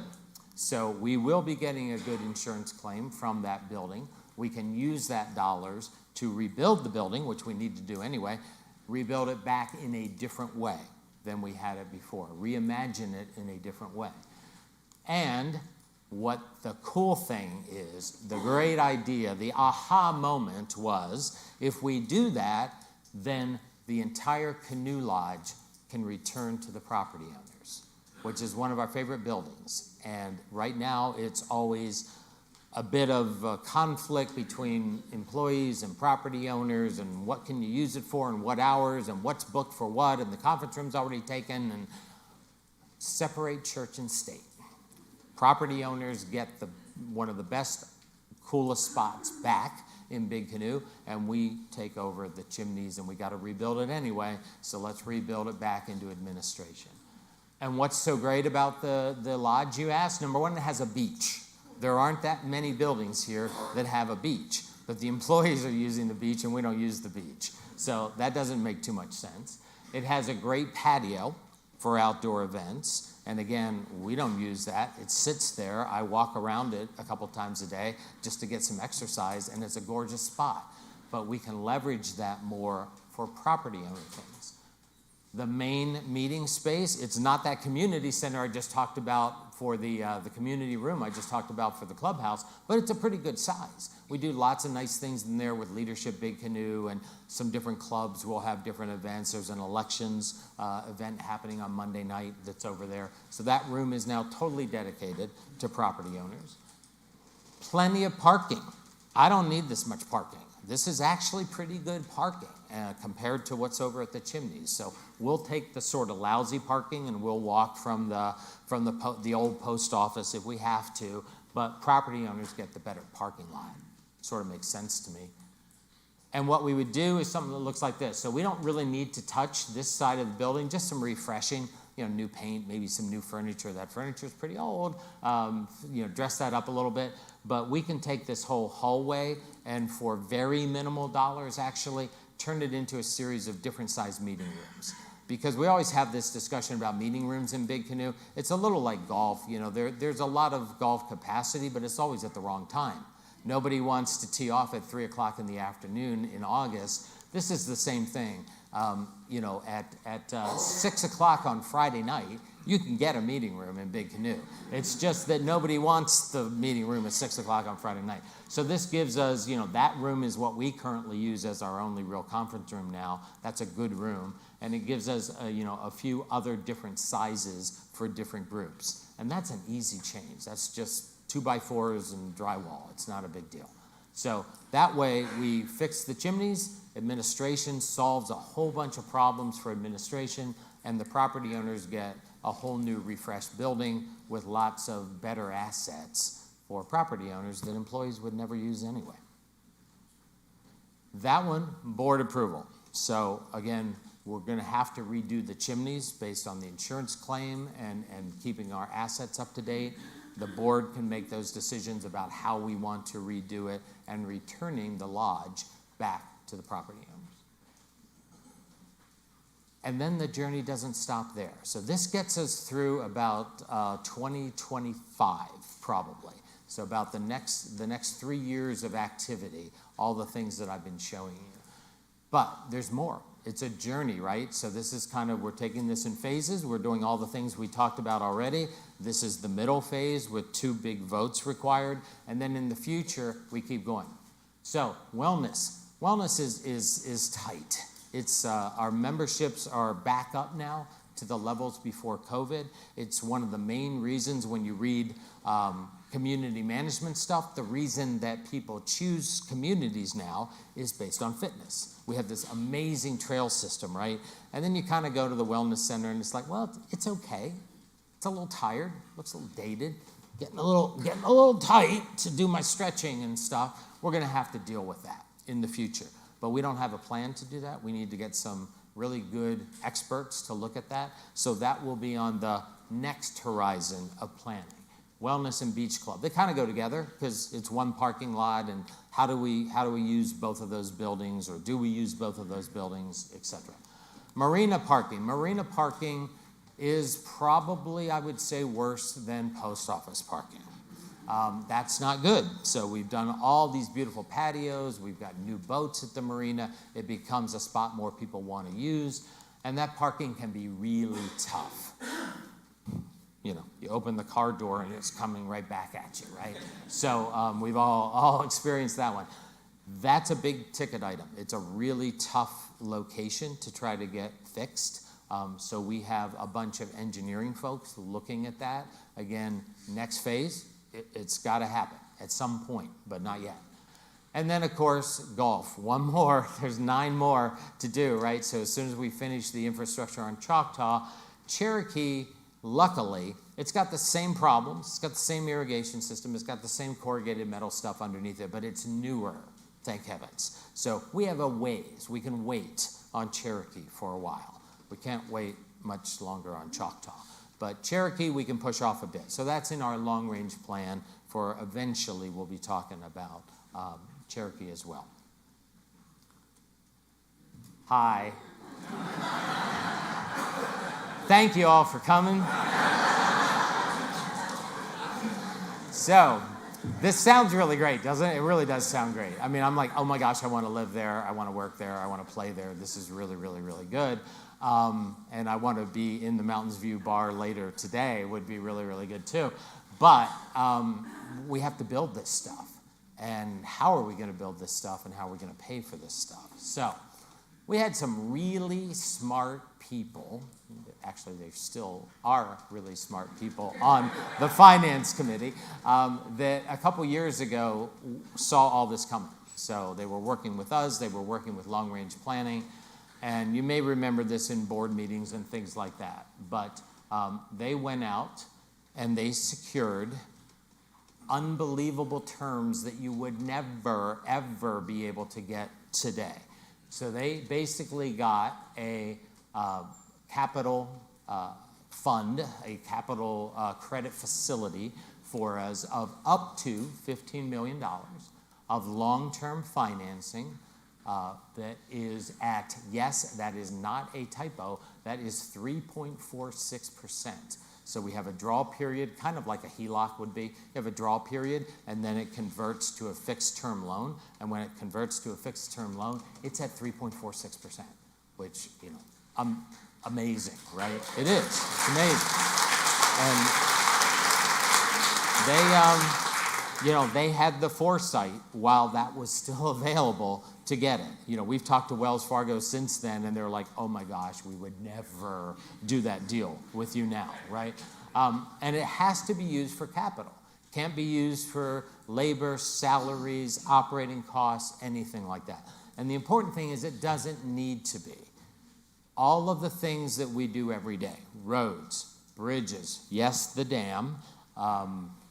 So we will be getting a good insurance claim from that building. We can use that dollars to rebuild the building, which we need to do anyway, rebuild it back in a different way than we had it before, reimagine it in a different way. And what the cool thing is, the great idea, the aha moment was, if we do that, then the entire Canoe Lodge can return to the property owners, which is one of our favorite buildings. And right now, it's always a bit of conflict between employees and property owners, and what can you use it for, and what hours, and what's booked for what, and the conference room's already taken, and separate church and state. Property owners get one of the best, coolest spots back in Big Canoe, and we take over the chimneys, and we got to rebuild it anyway, so let's rebuild it back into administration. And what's so great about the lodge, you ask? Number one, it has a beach. There aren't that many buildings here that have a beach, but the employees are using the beach and we don't use the beach. So that doesn't make too much sense. It has a great patio for outdoor events. And again, we don't use that. It sits there. I walk around it a couple times a day just to get some exercise, and it's a gorgeous spot. But we can leverage that more for property owner things. The main meeting space, it's not that community center I just talked about for the community room I just talked about for the clubhouse, but it's a pretty good size. We do lots of nice things in there with Leadership Big Canoe and some different clubs will have different events. There's an elections event happening on Monday night that's over there. So that room is now totally dedicated to property owners. Plenty of parking. I don't need this much parking. This is actually pretty good parking compared to what's over at the chimneys. So we'll take the sort of lousy parking and we'll walk from the old post office if we have to, but property owners get the better parking lot. Sort of makes sense to me. And what we would do is something that looks like this. So we don't really need to touch this side of the building, just some refreshing, new paint, maybe some new furniture. That furniture is pretty old, dress that up a little bit. But we can take this whole hallway and for very minimal dollars, actually, turn it into a series of different sized meeting rooms. Because we always have this discussion about meeting rooms in Big Canoe. It's a little like golf. There's a lot of golf capacity, but it's always at the wrong time. Nobody wants to tee off at 3 o'clock in the afternoon in August. This is the same thing. You know, at 6 o'clock on Friday night, you can get a meeting room in Big Canoe. It's just that nobody wants the meeting room at 6 o'clock on Friday night. So this gives us, you know, that room is what we currently use as our only real conference room now. That's a good room. And it gives us, you know, a few other different sizes for different groups. And that's an easy change. That's just 2x4s and drywall. It's not a big deal. So that way we fix the chimneys. Administration solves a whole bunch of problems for administration, and the property owners get a whole new refreshed building with lots of better assets for property owners that employees would never use anyway. That one, board approval. So again, we're going to have to redo the chimneys based on the insurance claim and keeping our assets up to date. The board can make those decisions about how we want to redo it and returning the lodge back to the property owners. And then the journey doesn't stop there. So this gets us through about 2025, probably. So about the next 3 years of activity, all the things that I've been showing you. But there's more. It's a journey, right? So this is kind of, we're taking this in phases. We're doing all the things we talked about already. This is the middle phase with 2 big votes required. And then in the future, we keep going. So wellness. Wellness is tight. It's our memberships are back up now to the levels before COVID. It's one of the main reasons when you read community management stuff, the reason that people choose communities now is based on fitness. We have this amazing trail system, right? And then you kind of go to the wellness center and it's like, well, it's okay. It's a little tired, looks a little dated, getting a little tight to do my stretching and stuff. We're going to have to deal with that in the future. But we don't have a plan to do that. We need to get some really good experts to look at that. So that will be on the next horizon of planning. Wellness and Beach Club. They kind of go together because it's one parking lot, and how do we use both of those buildings, or do we use both of those buildings, etc. Marina parking. Marina parking is probably, I would say, worse than post office parking. That's not good. So we've done all these beautiful patios. We've got new boats at the marina. It becomes a spot more people want to use. And that parking can be really tough. You know, you open the car door and it's coming right back at you, right? So we've all experienced that one. That's a big ticket item. It's a really tough location to try to get fixed. So we have a bunch of engineering folks looking at that. Again, next phase, it's got to happen at some point, but not yet. And then, of course, golf. One more. There's 9 more to do, right? So as soon as we finish the infrastructure on Choctaw, Cherokee, luckily, it's got the same problems. It's got the same irrigation system. It's got the same corrugated metal stuff underneath it, but it's newer, thank heavens. So we have a ways. We can wait on Cherokee for a while. We can't wait much longer on Choctaw. But Cherokee, we can push off a bit. So that's in our long-range plan for eventually we'll be talking about Cherokee as well. Hi. Thank you all for coming. So, this sounds really great, doesn't it? It really does sound great. I mean, I'm like, oh my gosh, I want to live there. I want to work there. I want to play there. This is really, really, really good. And I want to be in the Mountains View bar later today would be really, really good too. But we have to build this stuff. And how are we going to build this stuff, and how are we going to pay for this stuff? So we had some really smart people. Actually, they still are really smart people on the finance committee that a couple years ago saw all this coming. So they were working with us. They were working with long-range planning. And you may remember this in board meetings and things like that. But they went out and they secured unbelievable terms that you would never, ever be able to get today. So they basically got a capital fund, a capital credit facility for us of up to $15 million of long-term financing that is at, yes, that is not a typo, that is 3.46%. So we have a draw period, kind of like a HELOC would be. You have a draw period, and then it converts to a fixed term loan. And when it converts to a fixed term loan, it's at 3.46%. which, amazing, right? It is. It's amazing. And they had the foresight while that was still available to get it. We've talked to Wells Fargo since then, and they're like, oh my gosh, we would never do that deal with you now, right? And it has to be used for capital. Can't be used for labor, salaries, operating costs, anything like that. And the important thing is it doesn't need to be. All of the things that we do every day, roads, bridges, yes, the dam,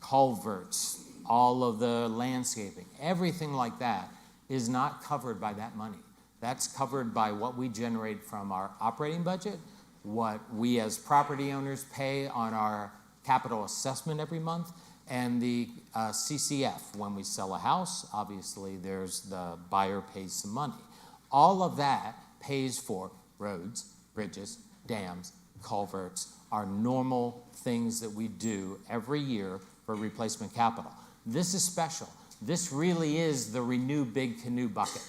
culverts, all of the landscaping, everything like that is not covered by that money. That's covered by what we generate from our operating budget, what we as property owners pay on our capital assessment every month, and the CCF. When we sell a house, obviously there's the buyer pays some money. All of that pays for roads, bridges, dams, culverts, our normal things that we do every year for replacement capital. This is special. This really is the Renew Big Canoe bucket.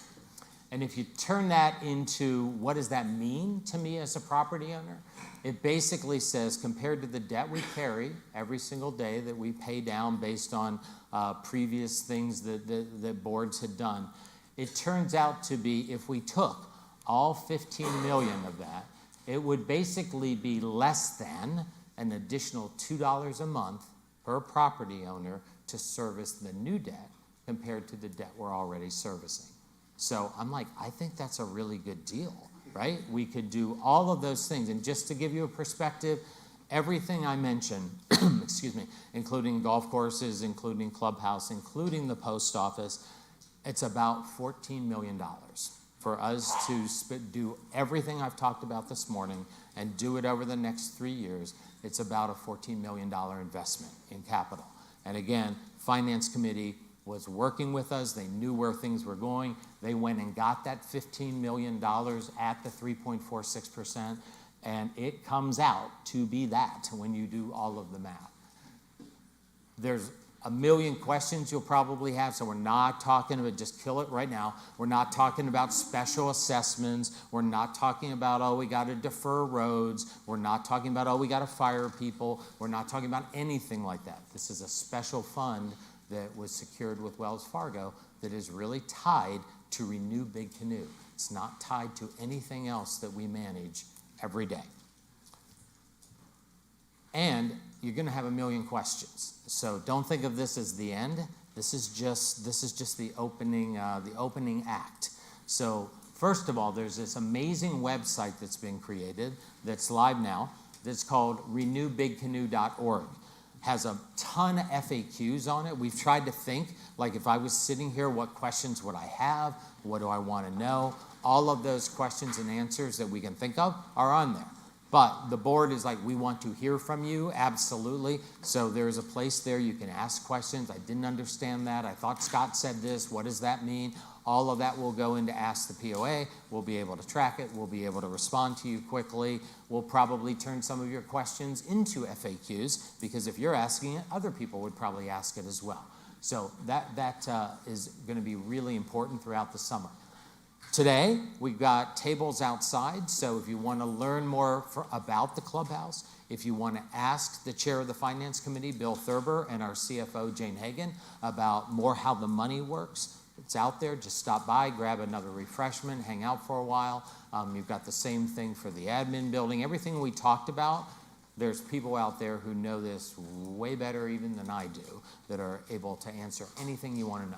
And if you turn that into what does that mean to me as a property owner, it basically says compared to the debt we carry every single day that we pay down based on previous things that boards had done, it turns out to be if we took all 15 million of that, it would basically be less than an additional $2 a month per property owner to service the new debt compared to the debt we're already servicing. So I'm like, I think that's a really good deal, right? We could do all of those things. And just to give you a perspective, everything I mentioned, excuse me, including golf courses, including clubhouse, including the post office, it's about $14 million for us to do everything I've talked about this morning and do it over the next 3 years. It's about a $14 million investment in capital. And again, Finance Committee was working with us. They knew where things were going. They went and got that $15 million at the 3.46%, and it comes out to be that when you do all of the math. There's a million questions you'll probably have, so we're not talking about, just kill it right now. We're not talking about special assessments. We're not talking about, oh, we got to defer roads. We're not talking about, oh, we got to fire people. We're not talking about anything like that. This is a special fund that was secured with Wells Fargo that is really tied to Renew Big Canoe. It's not tied to anything else that we manage every day. And you're going to have a million questions. So don't think of this as the end. This is just the opening act. So first of all, there's this amazing website that's been created that's live now that's called renewbigcanoe.org. Has a ton of FAQs on it. We've tried to think, like if I was sitting here, what questions would I have? What do I want to know? All of those questions and answers that we can think of are on there. But the board is like, we want to hear from you, absolutely. So there's a place there you can ask questions. I didn't understand that. I thought Scott said this. What does that mean? All of that will go into Ask the POA. We'll be able to track it. We'll be able to respond to you quickly. We'll probably turn some of your questions into FAQs because if you're asking it, other people would probably ask it as well. So that is going to be really important throughout the summer. Today, we've got tables outside, so if you want to learn more about the clubhouse, if you want to ask the chair of the Finance Committee, Bill Thurber, and our CFO, Jane Hagan, about more how the money works, it's out there. Just stop by, grab another refreshment, hang out for a while. You've got the same thing for the admin building. Everything we talked about, there's people out there who know this way better even than I do that are able to answer anything you want to know.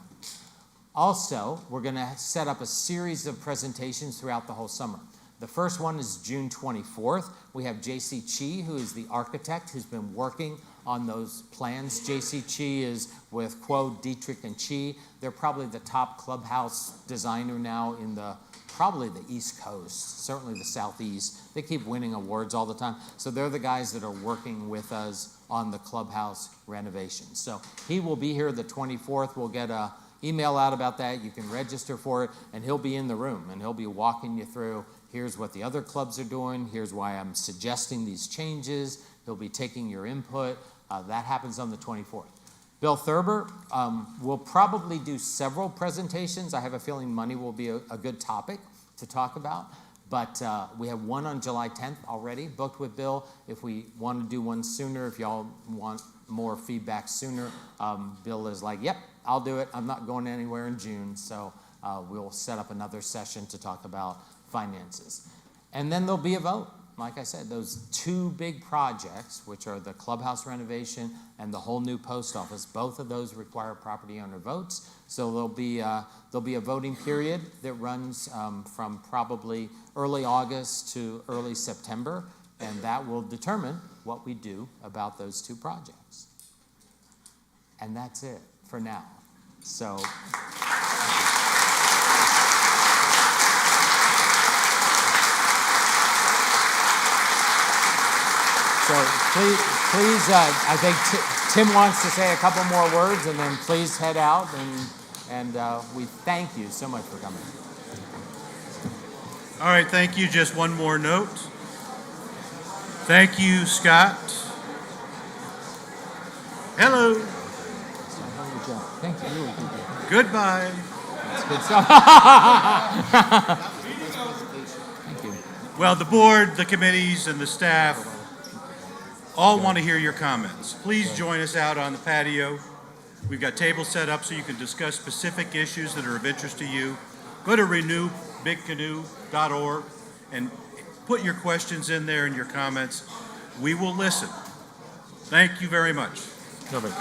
Also, we're going to set up a series of presentations throughout the whole summer. The first one is June 24th. We have J.C. Chi, who is the architect who's been working on those plans. J.C. Chi is with Quo, Dietrich, and Chi. They're probably the top clubhouse designer now in probably the East Coast, certainly the Southeast. They keep winning awards all the time. So they're the guys that are working with us on the clubhouse renovation. So he will be here the 24th. We'll get a email out about that. You can register for it, and he'll be in the room, and he'll be walking you through, here's what the other clubs are doing, here's why I'm suggesting these changes. He'll be taking your input. That happens on the 24th. Bill Thurber will probably do several presentations. I have a feeling money will be a good topic to talk about. But we have one on July 10th already booked with Bill. If we want to do one sooner, if y'all want more feedback sooner, Bill is like, yep, I'll do it. I'm not going anywhere in June. So we'll set up another session to talk about finances. And then there'll be a vote. Like I said, those two big projects, which are the clubhouse renovation and the whole new post office, both of those require property owner votes. So there'll be a voting period that runs from probably early August to early September, and that will determine what we do about those two projects. And that's it for now. So. So please, I think Tim wants to say a couple more words, and then please head out, and we thank you so much for coming. All right, thank you. Just one more note. Thank you, Scott. Hello. Thank you. Goodbye. That's good stuff. Thank you. Well, the board, the committees, and the staff all want to hear your comments. Please join us out on the patio. We've got tables set up so you can discuss specific issues that are of interest to you. Go to renewbigcanoe.org and put your questions in there and your comments. We will listen. Thank you very much. Perfect.